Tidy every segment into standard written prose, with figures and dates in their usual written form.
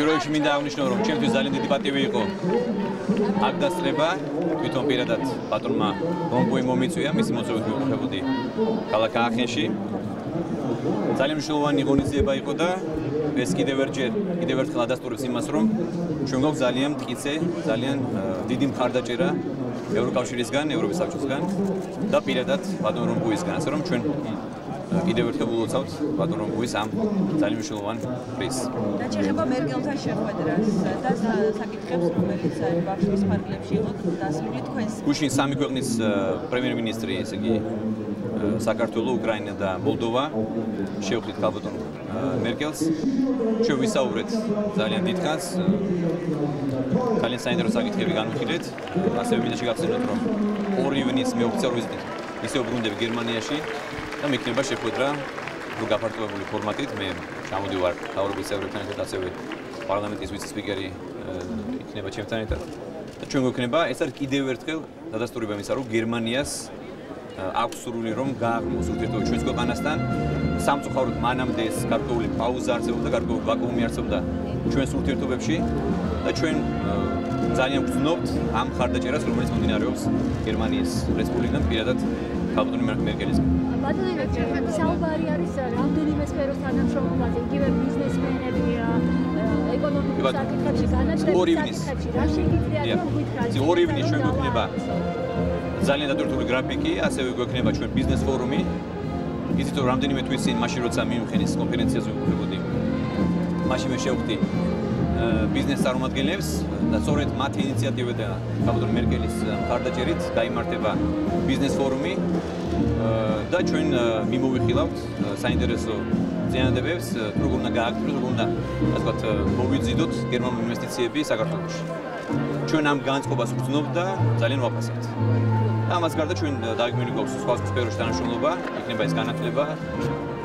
პირველ რიგში მინდა აღნიშნო, რომ ჩემთვის ძალიან დიდი პატივი იყო აქ დასწრება, თვითონ პირადად პატრონმა რომბუი მომიწვია, მისი მოწვევით ვიმყოფებოდი ქალაქ აახენში. ძალიან მნიშვნელოვანი ღონისძიება იყო და ეს კიდევ ერთხელ ადასტურებს იმას, რომ ჩვენ გვაქვს ძალიან მტკიცე, ძალიან დიდი მხარდაჭერა ევროკავშირისგან, ევროპის საბჭოსგან და პირადად პატრონ რომბუისგან, ასე რომ ჩვენ კიდევ ერთხელ ულოცავთ პატრონ რომბუის ამ ძალიან მნიშვნელოვან პრიზს. რაც შეეხება მერკელთან შეხვედრას და საკითხებს, რომელიც ბავშვის ფარგლებში იყო დასმული თქვენს. გუშინ სამი ქვეყნის პრემიერ-მინისტრი, ესე იგი საქართველო, უკრაინა და მოლდოვა შევხვდით ქალბატონ მერკელს. ჩვენ ვისაუბრეთ ძალიან დიდხანს. ძალიან საინტერესო საკითხები განვიხილეთ. ასევე მინდა შეგახსენოთ, რომ 2 ივნის მე ოფიციალურ ვიზიტით ისე ვბრუნდები გერმანიაში და მექნება შეხვედრა გაფართოებული ფორმატით. მე ჩამოდივარ თავრობის წევრებთან ერთად, ასევე პარლამენტის ვიცე-სპიკერი იქნება ჩემთან ერთად. და ჩვენ გვექნება ეს არის კიდევ ერთხელ დადასტურება იმისა, რომ გერმანიას აქვს სურვილი რომ გააღრმოს ურთიერთობა ჩვენს ქვეყანასთან. სამწუხაროდ მანამდე ეს გარკვეული პაუზა არსებობდა, გარკვეული ვაკუუმი არსებობდა ჩვენს ურთიერთობებში და ჩვენ ძალიან ვგრძნობთ ამ მხარდაჭერას, რომელიც მომდინარეობს გერმანიის რესპუბლიკიდან პირადად ქალბატონ მერკელისგან. ბატონო მერკელი, საუბარი არის რამდენიმე სფეროს თანამშრომლობაზე, იგივე ბიზნესმენები, ეკონომიკის საკითხებში, განათლების საკითხებში, რა შეგიძლიათ რომ გითხრათ? 2 ივნის ჩვენ გვექნება ძალიან დატვირთული გრაფიკი, ასევე გვექნება ჩვენ ბიზნეს ფორუმი. იცით რომ რამდენიმე თვის წინ, მაშინ როცა მიუნხენის კონფერენციაზე ვიმყოფებოდი, მაშინ მე შევხვდი ბიზნეს წარმომადგენლებს და სწორედ მათი ინიციატივით და ქალბატონ მერკელის მხარდაჭერით გაიმართება ბიზნეს ფორუმი და ჩვენ მიმოვიხილავთ საინტერესო ზიანდებებს, როგორ უნდა გააქტიუროთ, როგორ უნდა, ასე ვთქვათ, მოვიძიდოთ გერმანული ინვესტიციები საქართველოში. ჩვენ ამ განწყობას ვგრძნობთ და ძალიან ვაფასებთ. და ამას გარდა ჩვენ დაგეგმილი გვაქვს სხვა სფეროში თანამშრომლობა, იქნება ეს განათლება,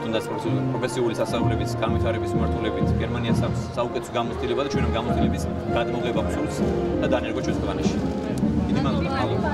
თუნდაც პროფესიული სასწავლებლების განვითარების მიმართულებით გერმანიას აქვს საუკეთესო გამოცდილება და ჩვენ ამ გამოცდილების გადმოღება გვსურს და დანერგვა ჩვენს ქვეყანაში. დიდი მადლობა.